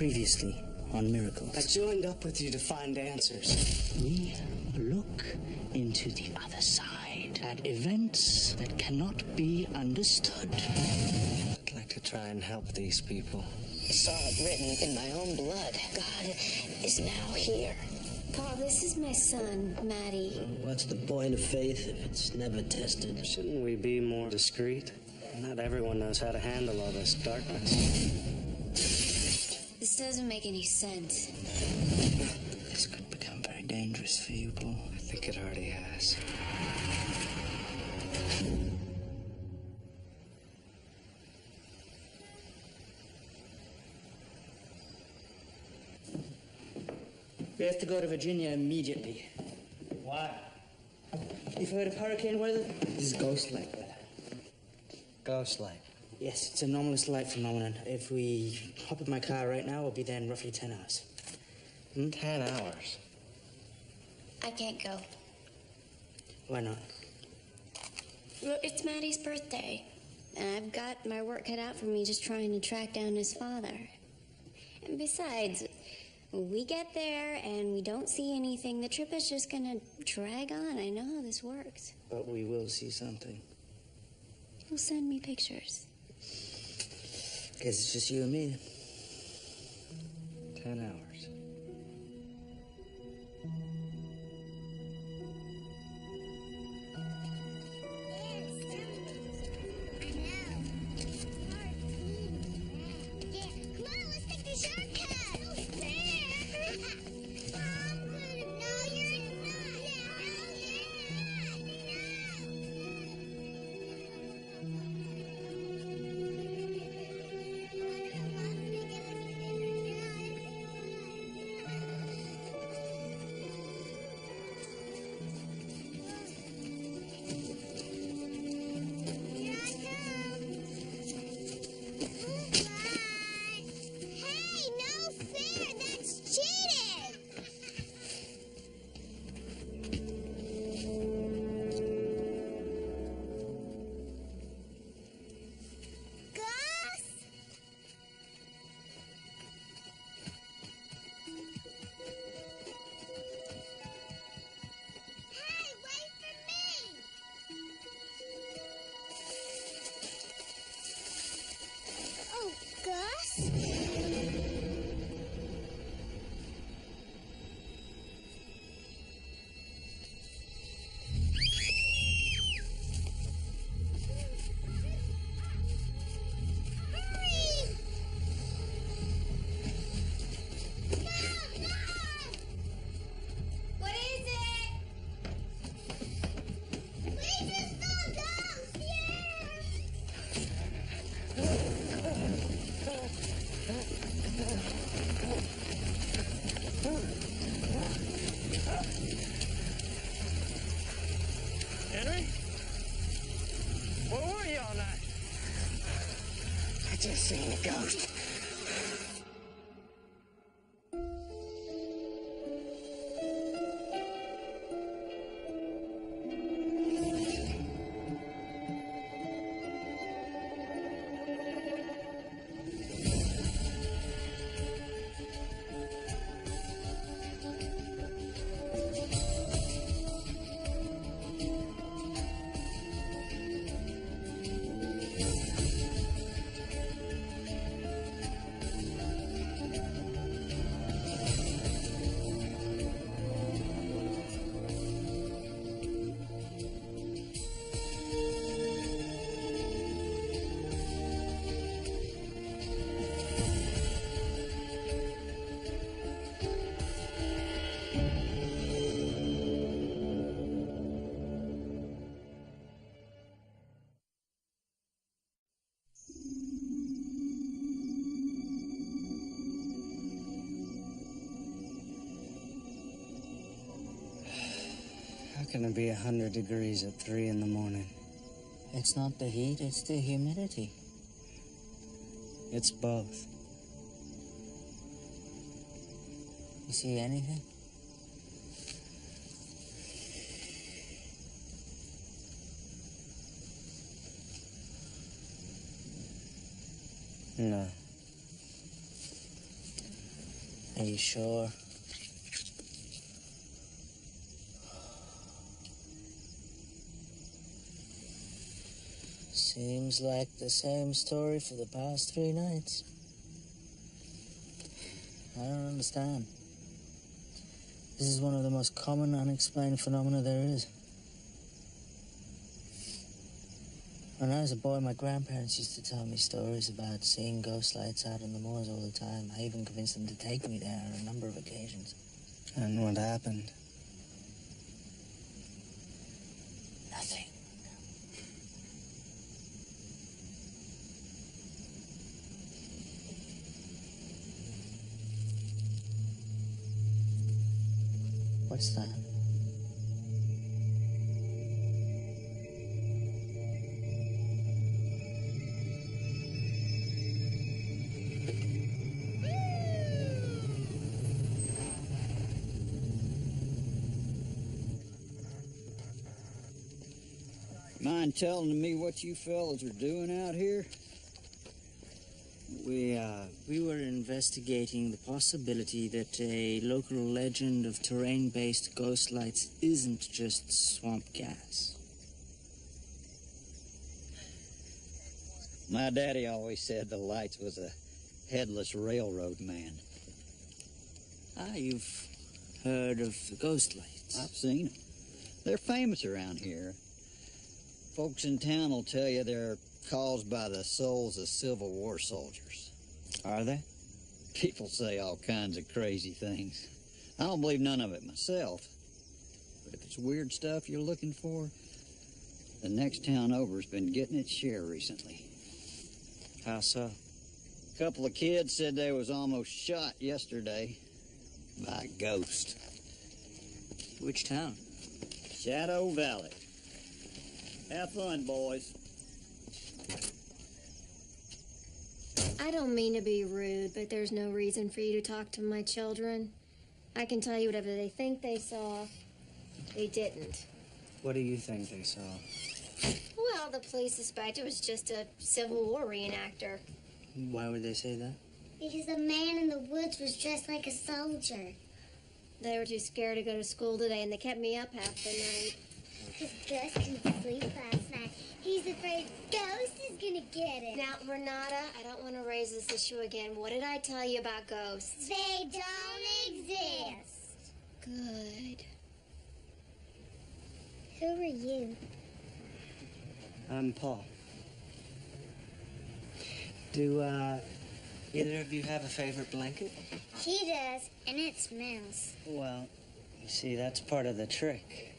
Previously on Miracles. I joined up with you to find answers. We look into the other side at events that cannot be understood. I'd like to try and help these people. I saw it written in my own blood. God is now here. Pa, this is my son, Maddie. What's the point of faith if it's never tested? Shouldn't we be more discreet? Not everyone knows how to handle all this darkness. This doesn't make any sense. This could become very dangerous for you, Paul. I think it already has. We have to go to Virginia immediately. Why? You've heard of hurricane weather? This is ghost light weather. Ghost light. Yes, it's an anomalous light phenomenon. If we hop in my car right now, we'll be there in roughly 10 hours. 10 hours? I can't go. Why not? Well, it's Maddie's birthday, and I've got my work cut out for me just trying to track down his father. And besides, we get there and we don't see anything. The trip is just gonna drag on. I know how this works. But we will see something. He'll send me pictures. Guess it's just you and me. 10 hours. Henry? Where were you all night? I just seen a ghost. How can it be 100 degrees at 3 in the morning? It's not the heat, it's the humidity. It's both. You see anything? No. Are you sure? Seems like the same story for the past 3 nights. I don't understand. This is one of the most common unexplained phenomena there is. When I was a boy, my grandparents used to tell me stories about seeing ghost lights out on the moors all the time. I even convinced them to take me there on a number of occasions. And what happened? Nothing. What's that? Mind telling me what you fellas are doing out here? We were investigating the possibility that a local legend of terrain-based ghost lights isn't just swamp gas. My daddy always said the lights was a headless railroad man. Ah, you've heard of the ghost lights? I've seen them. They're famous around here. Folks in town will tell you they're caused by the souls of Civil War soldiers. Are they? People say all kinds of crazy things. I don't believe none of it myself. But if it's weird stuff you're looking for, the next town over's been getting its share recently. How so? A couple of kids said they was almost shot yesterday by a ghost. Which town? Shadow Valley. Have fun, boys. I don't mean to be rude, but there's no reason for you to talk to my children. I can tell you whatever they think they saw. They didn't. What do you think they saw? Well, the police suspect it was just a Civil War reenactor. Why would they say that? Because the man in the woods was dressed like a soldier. They were too scared to go to school today, and they kept me up half the night. Because Gus couldn't sleep last night. He's afraid Ghost is gonna get him. Now, Renata, I don't want to raise this issue again. What did I tell you about ghosts? They don't exist. Good. Who are you? I'm Paul. Do, either of you have a favorite blanket? He does, and it smells. Well, you see, that's part of the trick.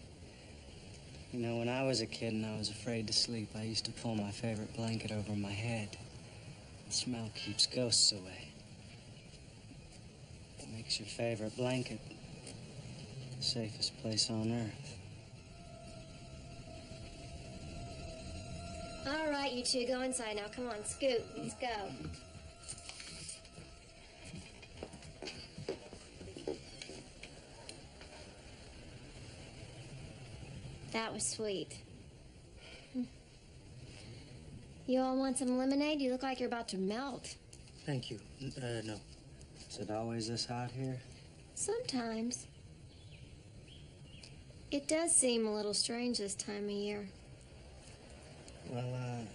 You know, when I was a kid and I was afraid to sleep, I used to pull my favorite blanket over my head. The smell keeps ghosts away. It makes your favorite blanket the safest place on earth. All right, you two, go inside now. Come on, scoot. Let's go. That was sweet. You all want some lemonade? You look like you're about to melt. Thank you. No. Is it always this hot here? Sometimes. It does seem a little strange this time of year. Well,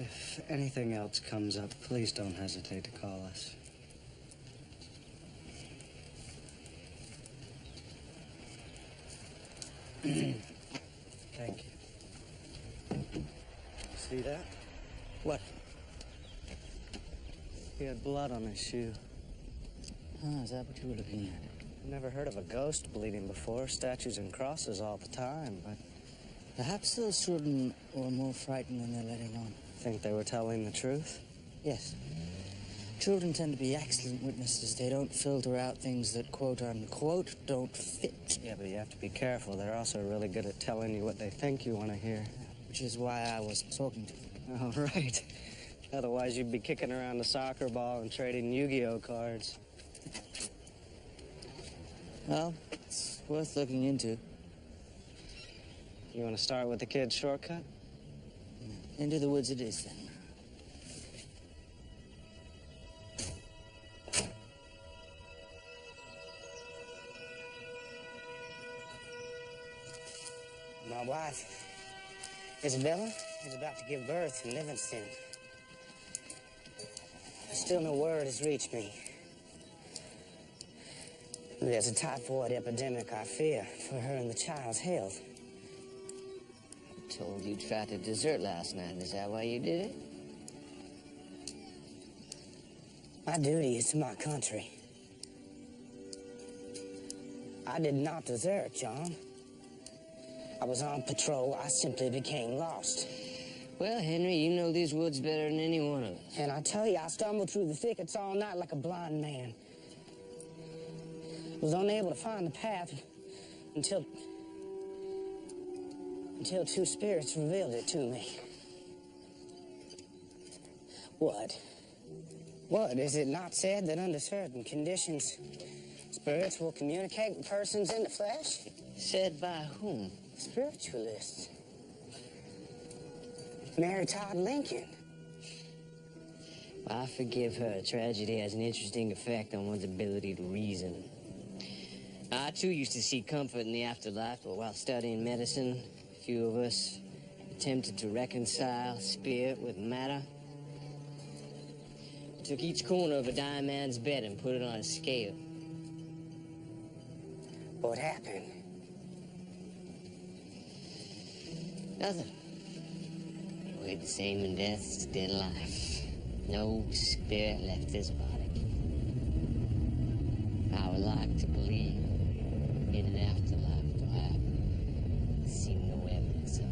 if anything else comes up, please don't hesitate to call us. Thank you. See that? What? He had blood on his shoe. Oh, is that what you were looking at? Never heard of a ghost bleeding before. Statues and crosses all the time, but Perhaps those children were more frightened than they're letting on. think they were telling the truth. Yes. Children tend to be excellent witnesses. They don't filter out things that, quote unquote, don't fit. Yeah, but you have to be careful. They're also really good at telling you what they think you want to hear. Which is why I was talking to them. Oh, right. Otherwise, you'd be kicking around a soccer ball and trading Yu-Gi-Oh cards. Well, it's worth looking into. You want to start with the kid's shortcut? Into the woods it is, then. wife, Isabella, is about to give birth in Livingston. Still no word has reached me. There's a typhoid epidemic, I fear, for her and the child's health. I told you tried to desert last night. Is that why you did it? My duty is to my country. I did not desert, John. I was on patrol. I simply became lost. Well, Henry, you know these woods better than any one of us. And I tell you, I stumbled through the thickets all night like a blind man. Was unable to find the path until two spirits revealed it to me. What? What? Is it not said that under certain conditions, spirits will communicate with persons in the flesh? Said by whom? Spiritualists. Mary Todd Lincoln. Well, I forgive her. Tragedy has an interesting effect on one's ability to reason. I, too, used to seek comfort in the afterlife, but while studying medicine, a few of us attempted to reconcile spirit with matter. We took each corner of a dying man's bed and put it on a scale. What happened? Nothing. It weighed the same in death as dead life. No spirit left this body. I would like to believe in an afterlife, though I have seen no evidence of it.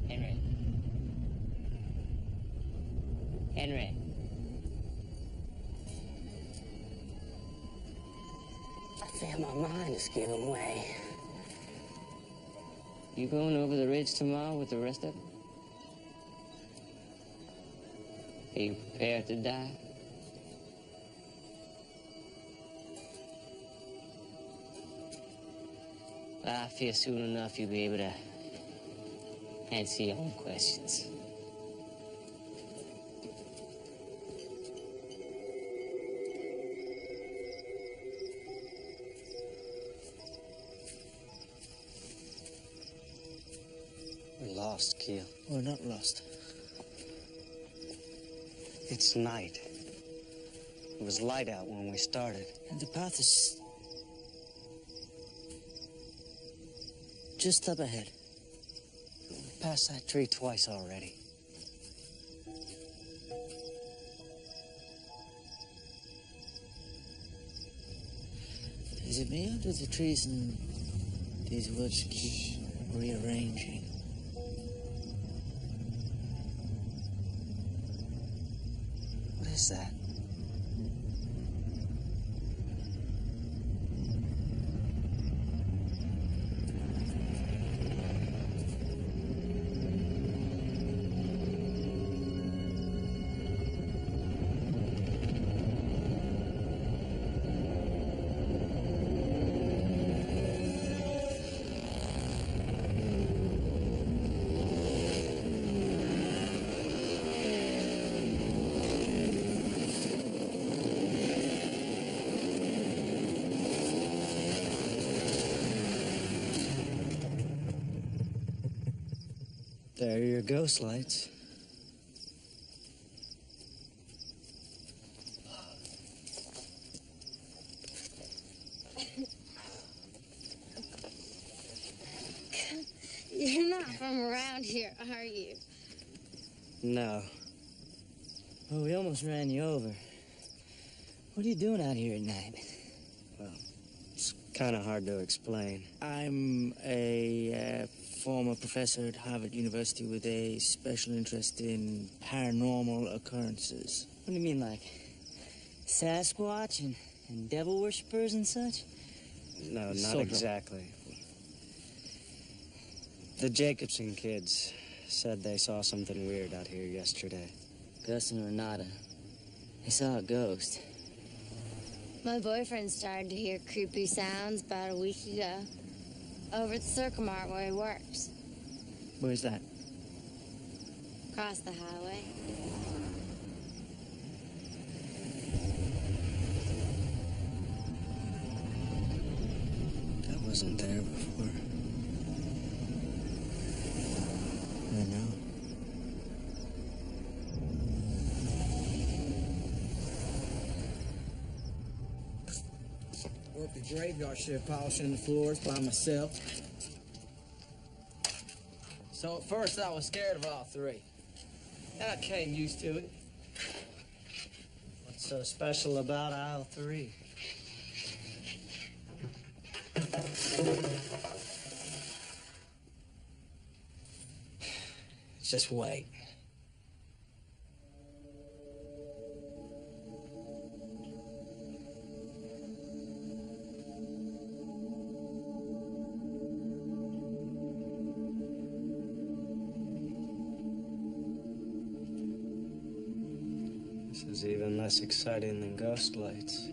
Henry. Henry. I feel my mind is giving way. You going over the ridge tomorrow with the rest of them? Are you prepared to die? Well, I fear soon enough you'll be able to answer your own questions. We're lost, Keel. We're not lost. It's night. It was light out when we started. And the path is just up ahead. We passed that tree twice already. Is it me or do the trees in these woods keep rearranging? What is that? There are your ghost lights. You're not from around here, are you? No. Oh, we almost ran you over. What are you doing out here at night? Well, it's kind of hard to explain. I'm a former professor at Harvard University with a special interest in paranormal occurrences. What do you mean, like Sasquatch and devil worshippers and such? No, not Sort of. exactly. The Jacobson kids said they saw something weird out here yesterday. Gus and Renata. They saw a ghost. My boyfriend started to hear creepy sounds about a week ago. Over at the Circle Mart where he works. Where's that? Across the highway. wasn't there before. I know. Worked the graveyard shift polishing the floors by myself. So at first I was scared of all three. Then I came used to it. What's so special about aisle 3? Just wait. This is even less exciting than Ghost Lights.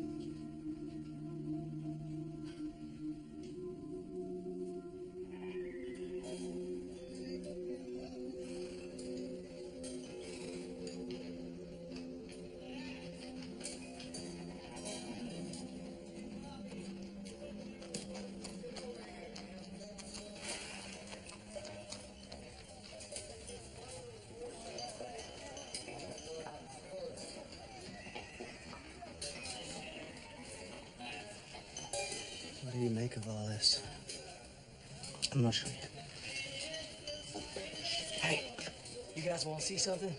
What do you make of all this? I'm not sure yet. Hey, you guys want to see something?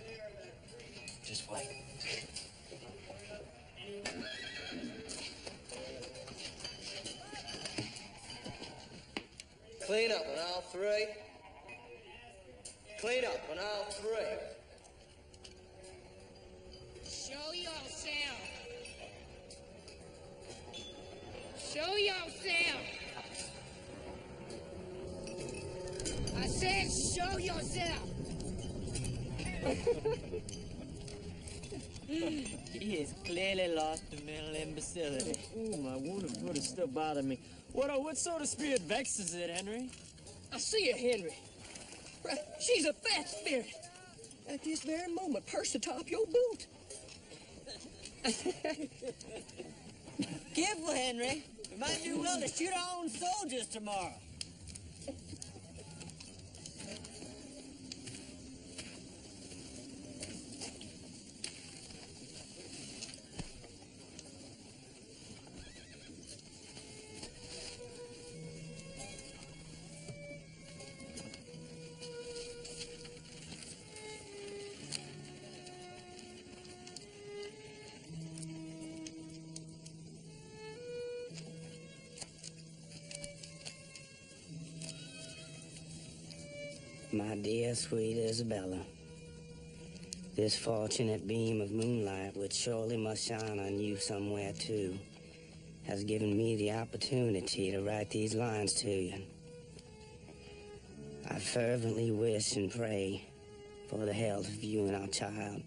Just wait. Clean up on aisle 3. Clean up on aisle 3. Show yourself. Show yourself. I said show yourself. He has clearly lost to mental imbecility. Ooh, I wonder what is still bothering me. What sort of spirit vexes it, Henry? I see it, Henry. Right, she's a fat spirit. At this very moment, purse atop your boot. Careful, Henry. We might do well to shoot our own soldiers tomorrow. My dear, sweet Isabella, this fortunate beam of moonlight, which surely must shine on you somewhere too, has given me the opportunity to write these lines to you. I fervently wish and pray for the health of you and our child.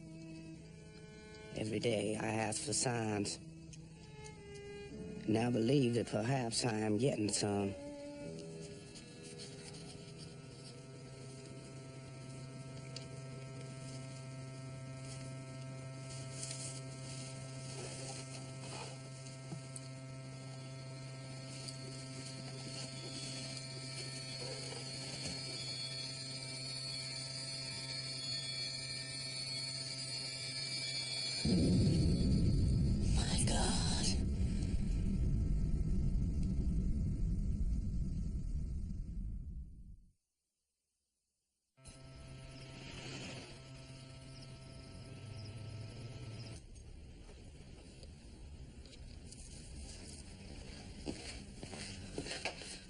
Every day I ask for signs. Now believe that perhaps I am getting some. My God.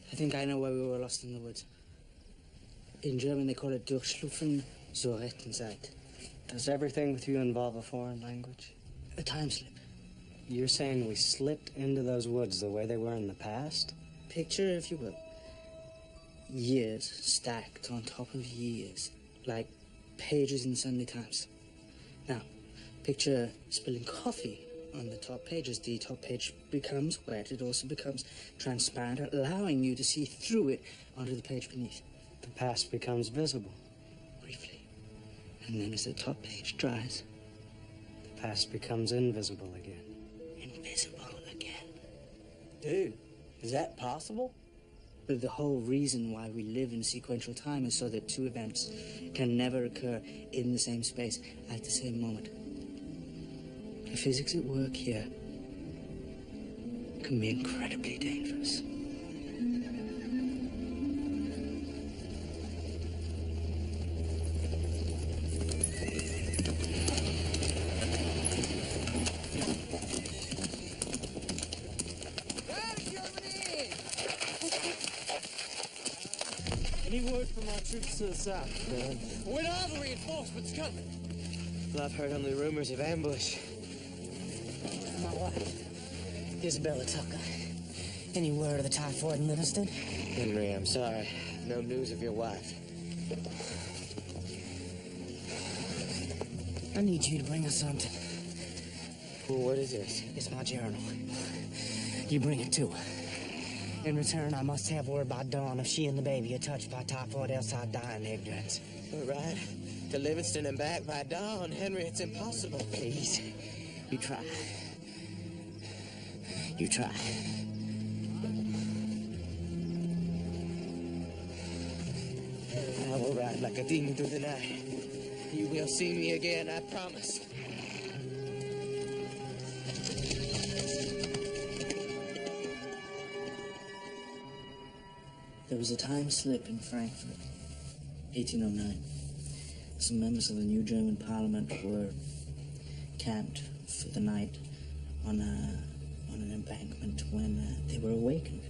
I think I know why we were lost in the woods. In German, they call it Durchschlupfen zur rechten Seite. Does everything with you involve a foreign language? A time slip. You're saying we slipped into those woods the way they were in the past? Picture, if you will, years stacked on top of years, like pages in Sunday Times. Now, picture spilling coffee on the top page. As the top page becomes wet, it also becomes transparent, allowing you to see through it onto the page beneath. The past becomes visible. Briefly. And then as the top page dries, the past becomes invisible again. Invisible again. Dude, is that possible? But the whole reason why we live in sequential time is so that two events can never occur in the same space at the same moment. The physics at work here can be incredibly dangerous. Any word from our troops to the south? None. When are the reinforcements coming? Well, I've heard only rumors of ambush. My wife, Isabella Tucker. Any word of the typhoid in Livingston? Henry, I'm sorry. No news of your wife. I need you to bring us something. Well, what is this? It's my journal. You bring it too. In return, I must have word by dawn if she and the baby are touched by typhoid, else I die in ignorance. All right. To Livingston and back by dawn, Henry, it's impossible. Please, you try. You try. I will ride like a demon through the night. You will see me again, I promise. There was a time slip in Frankfurt, 1809. Some members of the new German parliament were camped for the night on an embankment when they were awakened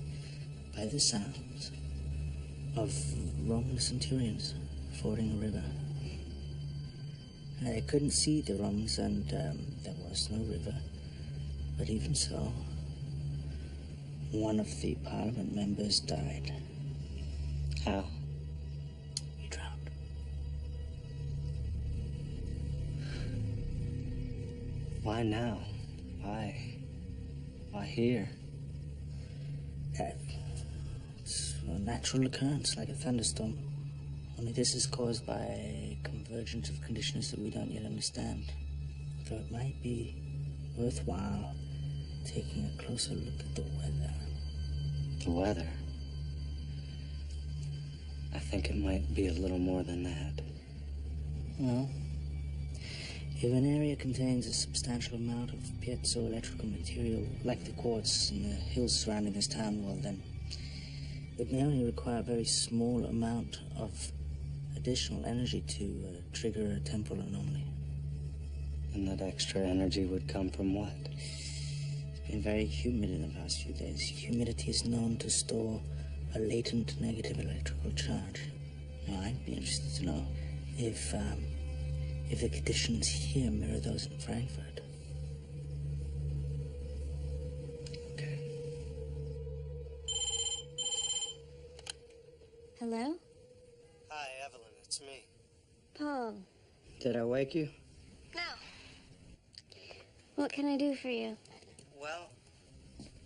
by the sounds of Roman centurions fording a river. They couldn't see the Romans, and there was no river. But even so, one of the parliament members died. How? He drowned. Why now? Why here? It's a natural occurrence, like a thunderstorm. Only this is caused by a convergence of conditions that we don't yet understand. So it might be worthwhile taking a closer look at the weather. The weather? I think it might be a little more than that. Well, if an area contains a substantial amount of piezoelectrical material, like the quartz in the hills surrounding this town, well then, it may only require a very small amount of additional energy to trigger a temporal anomaly. And that extra energy would come from what? It's been very humid in the past few days. Humidity is known to store a latent negative electrical charge. Now, I'd be interested to know if the conditions here mirror those in Frankfurt. Okay. Hello? Hi, Evelyn, it's me. Paul. Did I wake you? No. What can I do for you? Well,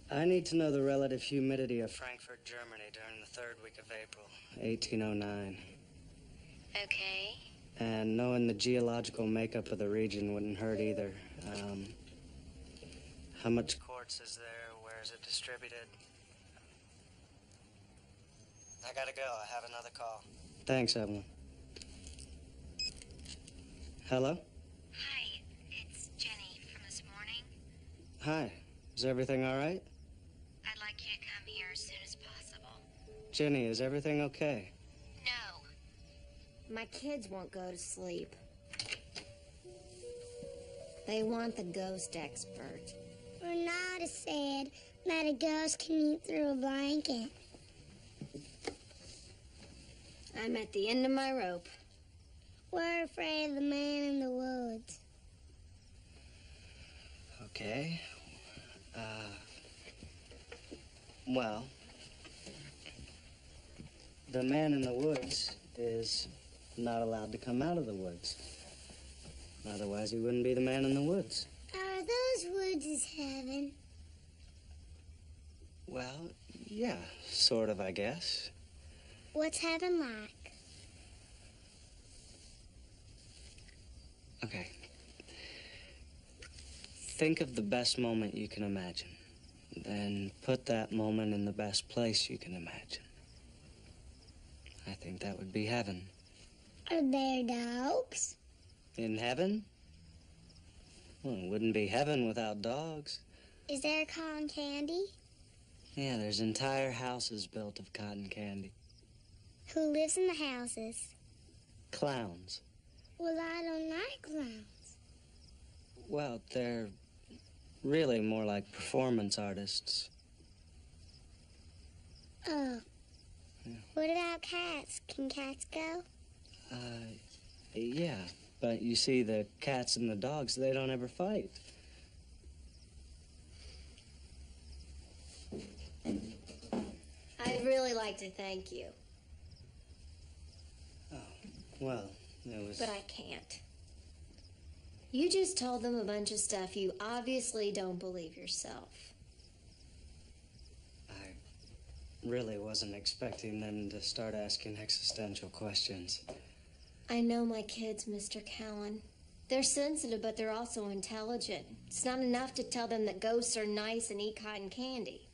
I need to know the relative humidity of Frankfurt, Germany during the third week of April, 1809. Okay. And knowing the geological makeup of the region wouldn't hurt either. How much quartz is there? Where is it distributed? I gotta go. I have another call. Thanks, Evelyn. Hello? Hi, it's Jenny from this morning. Hi. Is everything all right? I'd like you to come here as soon as possible. Jenny, is everything okay? No. My kids won't go to sleep. They want the ghost expert. Renata said that a ghost can eat through a blanket. I'm at the end of my rope. We're afraid of the man in the woods. Okay. Well, the man in the woods is not allowed to come out of the woods. Otherwise, he wouldn't be the man in the woods. Are those woods his heaven? Well, yeah, sort of, I guess. What's heaven like? Okay. Think of the best moment you can imagine. Then put that moment in the best place you can imagine. I think that would be heaven. Are there dogs? In heaven? Well, it wouldn't be heaven without dogs. Is there cotton candy? Yeah, there's entire houses built of cotton candy. Who lives in the houses? Clowns. Well, I don't like clowns. Well, they're really more like performance artists. Oh. Yeah. What about cats? Can cats go? Yeah, but you see, the cats and the dogs, they don't ever fight. I'd really like to thank you. Oh, well, it was... But I can't. You just told them a bunch of stuff you obviously don't believe yourself. I really wasn't expecting them to start asking existential questions. I know my kids, Mr. Callan. They're sensitive, but they're also intelligent. It's not enough to tell them that ghosts are nice and eat cotton candy.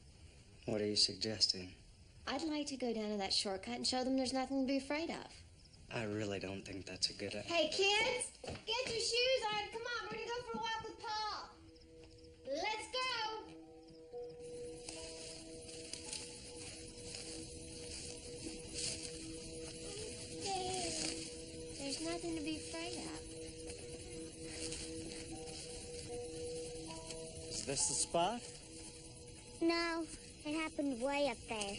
What are you suggesting? I'd like to go down to that shortcut and show them there's nothing to be afraid of. I really don't think that's a good idea. Hey, kids, get your shoes on. Come on, we're gonna go for a walk with Paul. Let's go. There's nothing to be afraid of. Is this the spot? No, it happened way up there.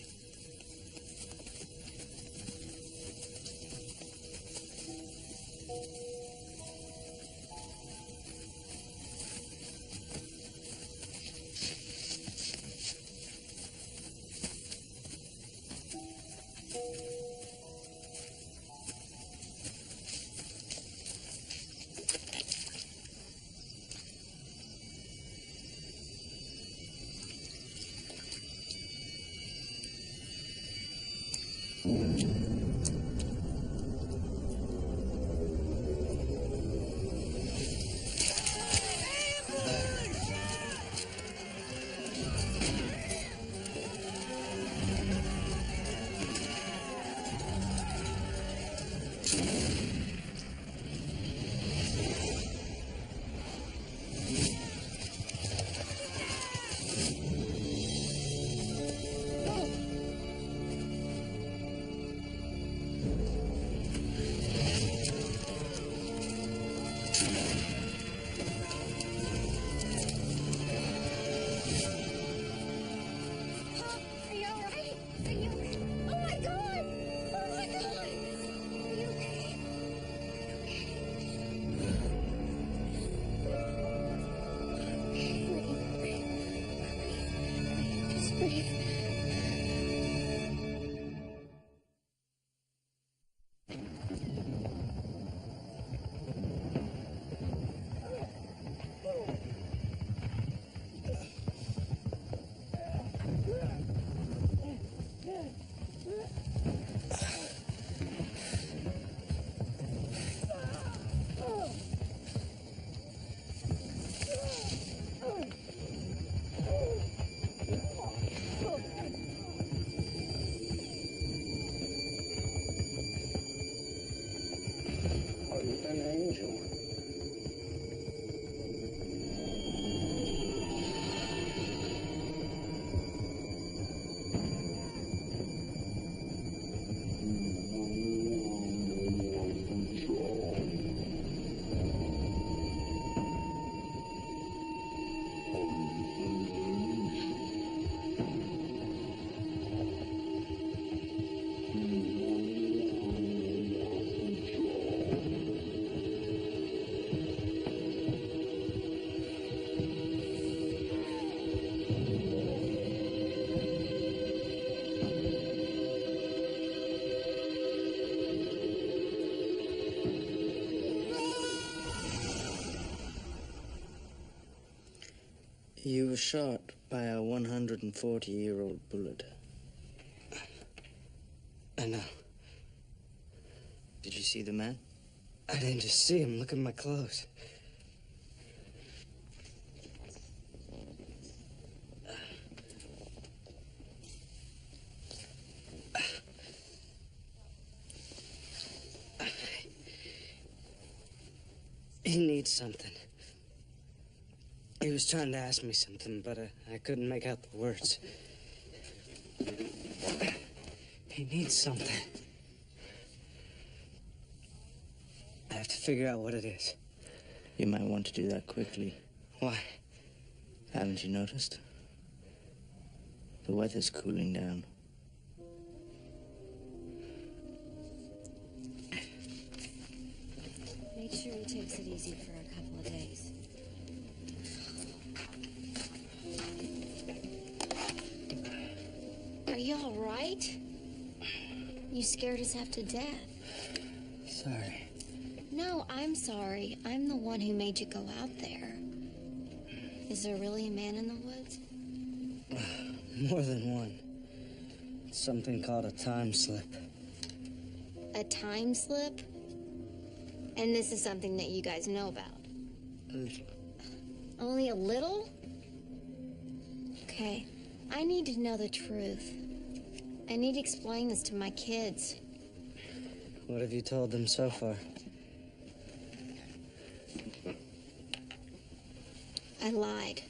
You were shot by a 140-year-old bullet. I know. Did you see the man? I didn't just see him. Look at my clothes. He needs something. He was trying to ask me something, but I couldn't make out the words. He needs something. I have to figure out what it is. You might want to do that quickly. Why? Haven't you noticed? The weather's cooling down. Make sure he takes it easy for a couple of days. Are you all right? You scared us half to death. Sorry. No, I'm sorry. I'm the one who made you go out there. Is there really a man in the woods? More than one. It's something called a time slip. A time slip? And this is something that you guys know about? A little. Only a little? Okay. I need to know the truth. I need to explain this to my kids. What have you told them so far? I lied.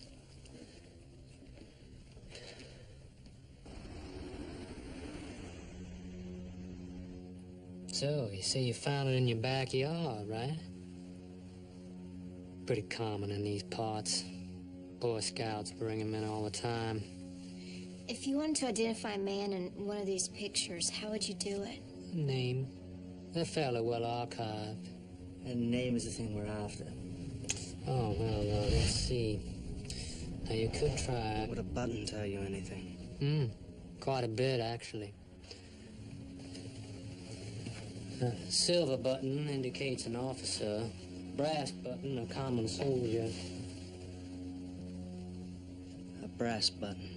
So, you say you found it in your backyard, right? Pretty common in these parts. Boy Scouts bring them in all the time. If you wanted to identify a man in one of these pictures, how would you do it? Name. They're fairly well archived. And name is the thing we're after. Oh, well, let's see. Now, you could try... Would a button tell you anything? Quite a bit, actually. A silver button indicates an officer. Brass button, a common soldier. A brass button.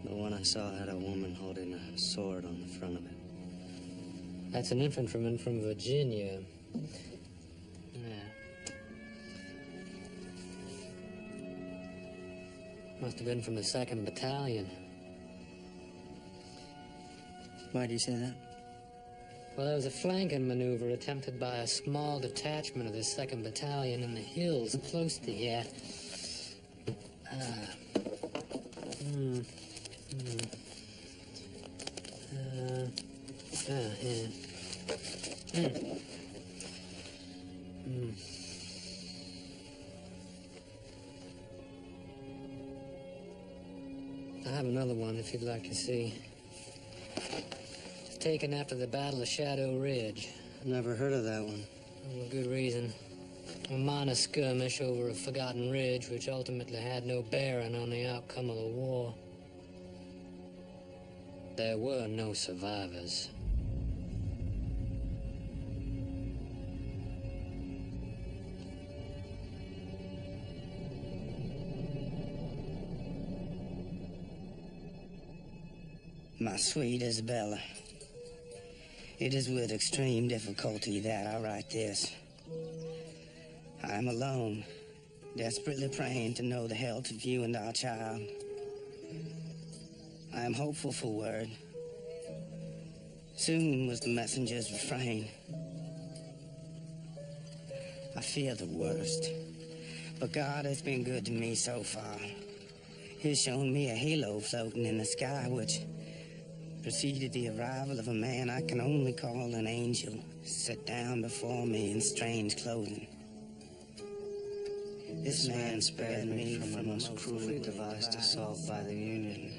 The one I saw had a woman holding a sword on the front of it. That's an infantryman from Virginia. Must have been from the 2nd Battalion. Why do you say that? Well, there was a flanking maneuver attempted by a small detachment of the 2nd Battalion in the hills close to here. I have another one if you'd like to see. It's taken after the Battle of Shadow Ridge. Never heard of that one. For good reason. A minor skirmish over a forgotten ridge which ultimately had no bearing on the outcome of the war. There were no survivors. My sweet Isabella, it is with extreme difficulty that I write this. I am alone, desperately praying to know the health of you and our child. I am hopeful for word. Soon was the messenger's refrain. I fear the worst, but God has been good to me so far. He's shown me a halo floating in the sky, which preceded the arrival of a man I can only call an angel, set down before me in strange clothing. This man spared me from a most cruelly devised assault by the Union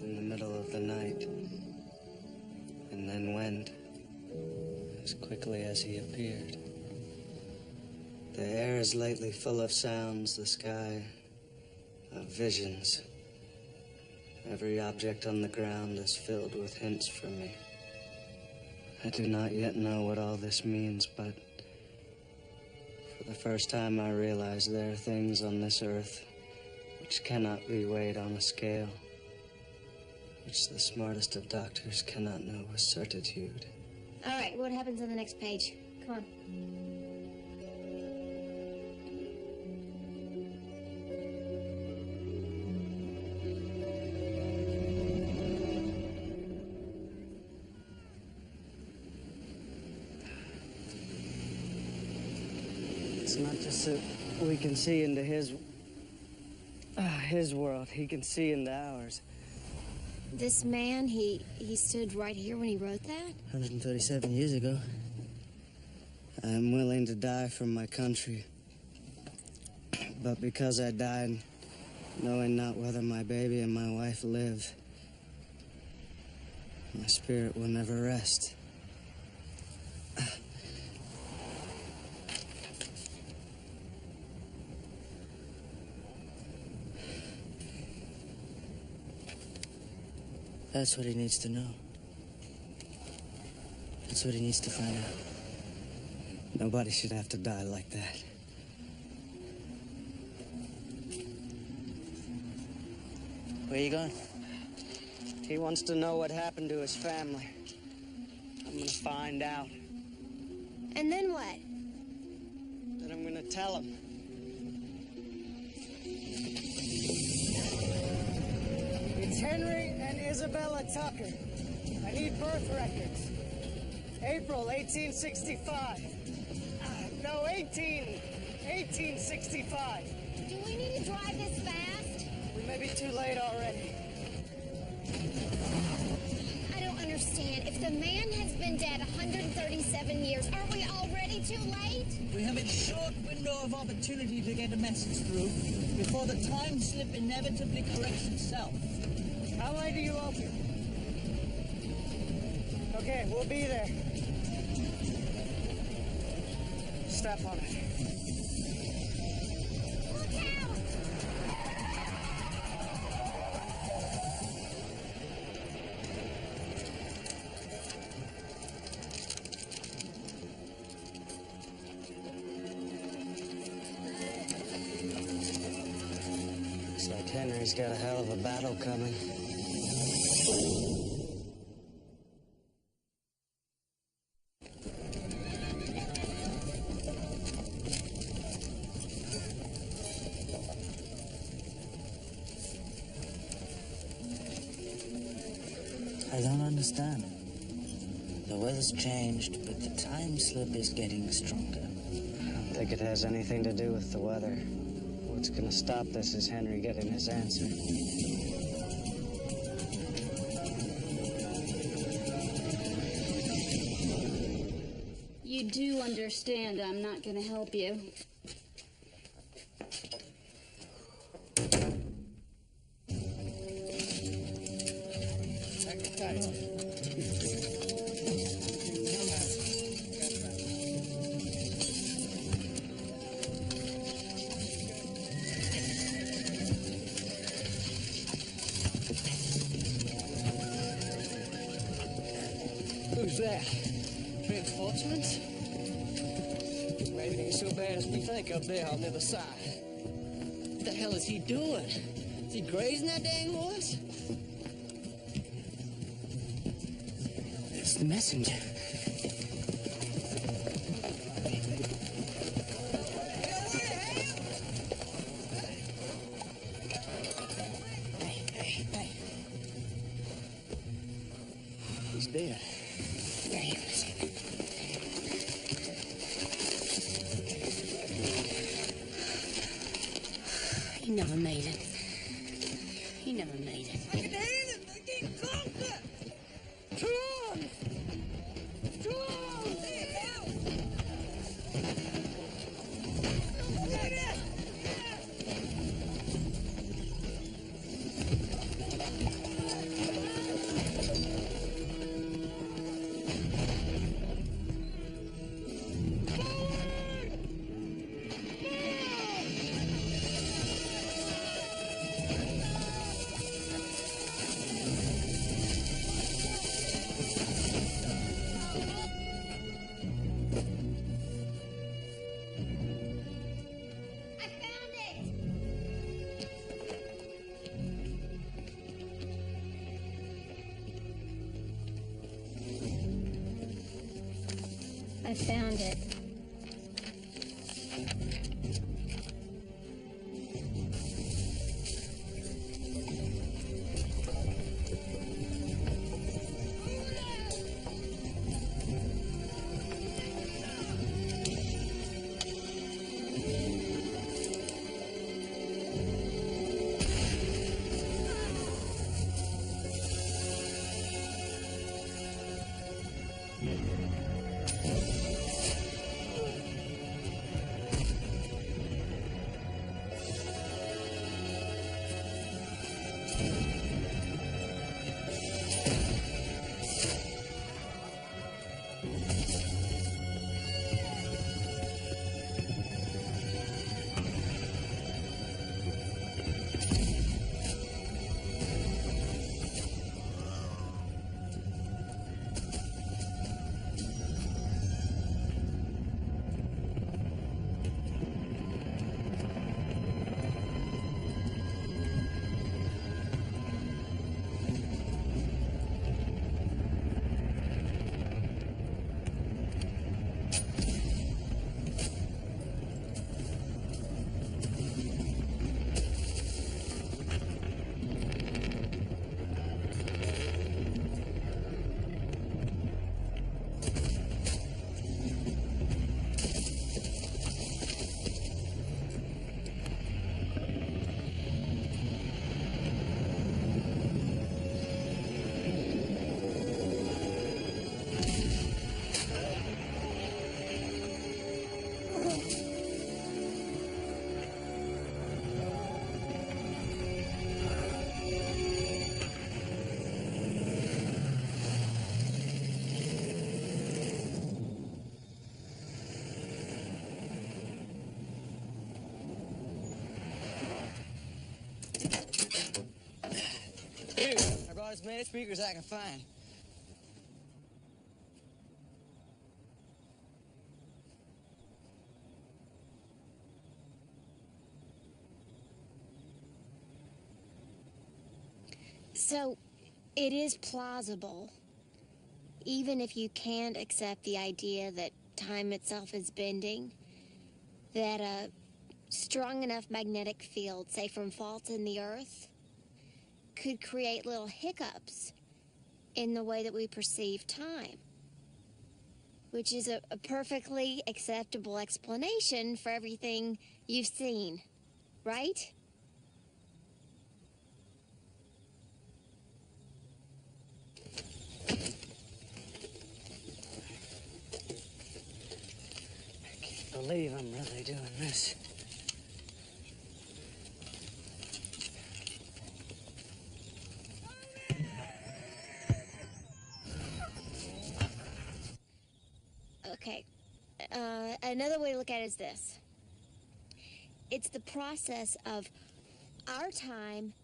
in the middle of the night, and then went as quickly as he appeared. The air is lately full of sounds, the sky of visions. Every object on the ground is filled with hints for me. I do not yet know what all this means, but for the first time I realize there are things on this earth which cannot be weighed on a scale, which the smartest of doctors cannot know with certitude. All right, what happens on the next page? Come on. It's not just that we can see into his world. He can see into ours. This man, he stood right here when he wrote that? 137 years ago. I'm willing to die for my country. But because I died, knowing not whether my baby and my wife live, my spirit will never rest. That's what he needs to know. That's what he needs to find out. Nobody should have to die like that. Where are you going? He wants to know what happened to his family. I'm gonna find out. And then what? Then I'm gonna tell him. It's Henry and Isabella Tucker. I need birth records. April 1865. No, 1865. Do we need to drive this fast? We may be too late already. I don't understand. If the man has been dead 137 years, are we already too late? We have a short window of opportunity to get a message through before the time slip inevitably corrects itself. How late do you open? Okay, we'll be there. Step on it. Look out! Looks like Henry's got a hell of a battle coming. I don't understand. The weather's changed, but the time slip is getting stronger. I don't think it has anything to do with the weather. What's gonna stop this is Henry getting his answer. You do understand I'm not gonna help you. Who's that? Reinforcements? Maybe it ain't so bad as we think up there on the other side. What the hell is he doing? Is he grazing that dang horse? It's the messenger. He's dead. He never made it. He never made it. I found it. I brought as many speakers as I can find. So, it is plausible, even if you can't accept the idea that time itself is bending, that a strong enough magnetic field, say from faults in the Earth, could create little hiccups in the way that we perceive time, which is a perfectly acceptable explanation for everything you've seen, right? I can't believe I'm really doing this. Okay, another way to look at it is this. It's the process of our time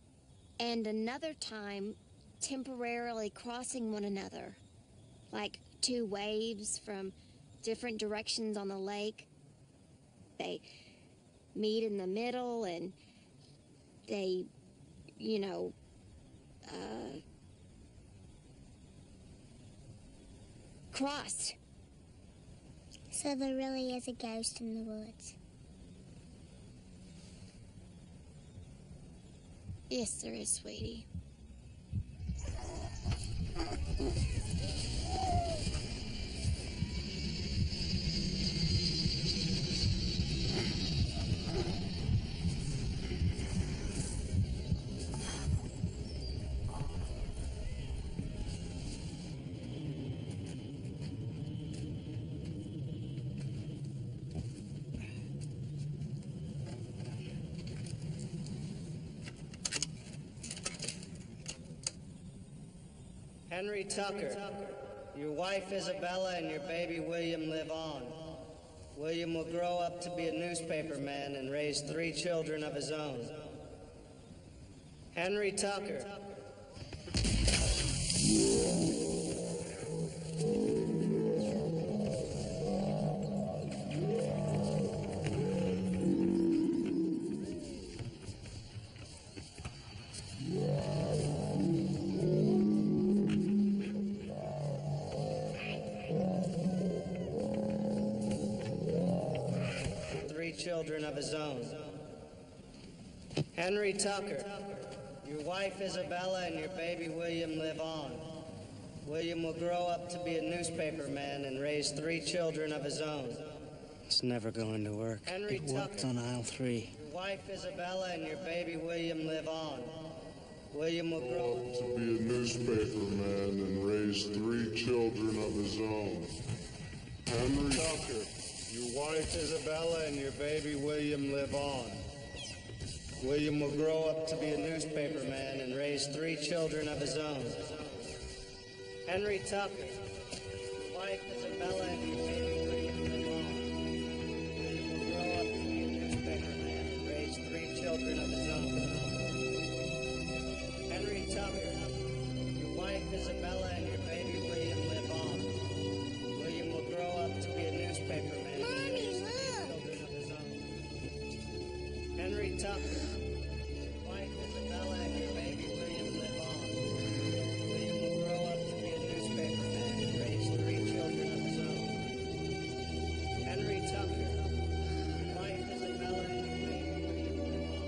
and another time temporarily crossing one another, like two waves from different directions on the lake. They meet in the middle and they, you know, cross. So there really is a ghost in the woods. Yes, there is, sweetie. Henry Tucker, your wife Isabella and your baby William live on. William will grow up to be a newspaperman and raise 3 children of his own. Henry Tucker. Children of his own. Henry Tucker, your wife Isabella and your baby William live on. William will grow up to be a newspaperman and raise 3 children of his own. It's never going to work. Henry It worked on aisle 3. Your wife Isabella and your baby William live on. William will grow up to be a newspaperman and raise 3 children of his zone. Henry Tucker, your wife Isabella and your baby William live on. William will grow up to be a newspaper man and raise 3 children of his own. Henry Tucker, your wife Isabella and your baby William live on. William will grow up to be a newspaper man and raise 3 children of his own. Henry Tucker, your wife Isabella and your baby William live on. William will grow up to be a newspaper man and raise 3 children of his own. Henry Tucker, your wife Isabella and your baby William live on. William will grow up to be a newspaper man and raise 3 children of his own. Henry Tucker, your wife Isabella and your baby William live on.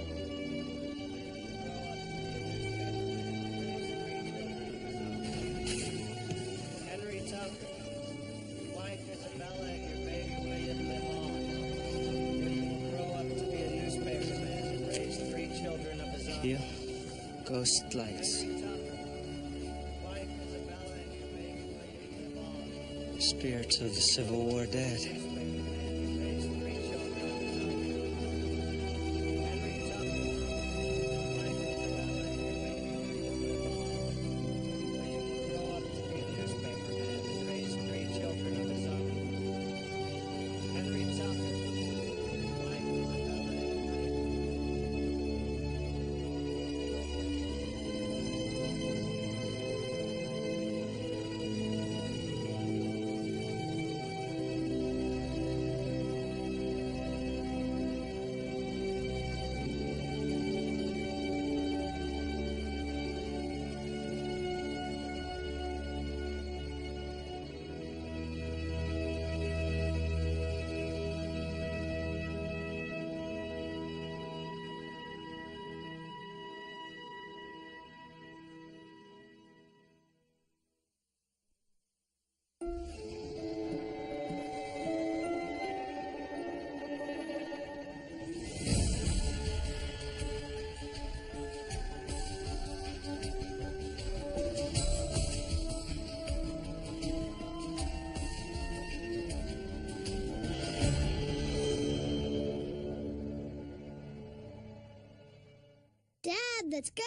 Henry Tucker, your wife Isabella and your baby William live on. William will grow up to be a newspaper man and raise 3 children of his own. Here, ghost lights. Spirits of the Civil War dead. Dad, let's go.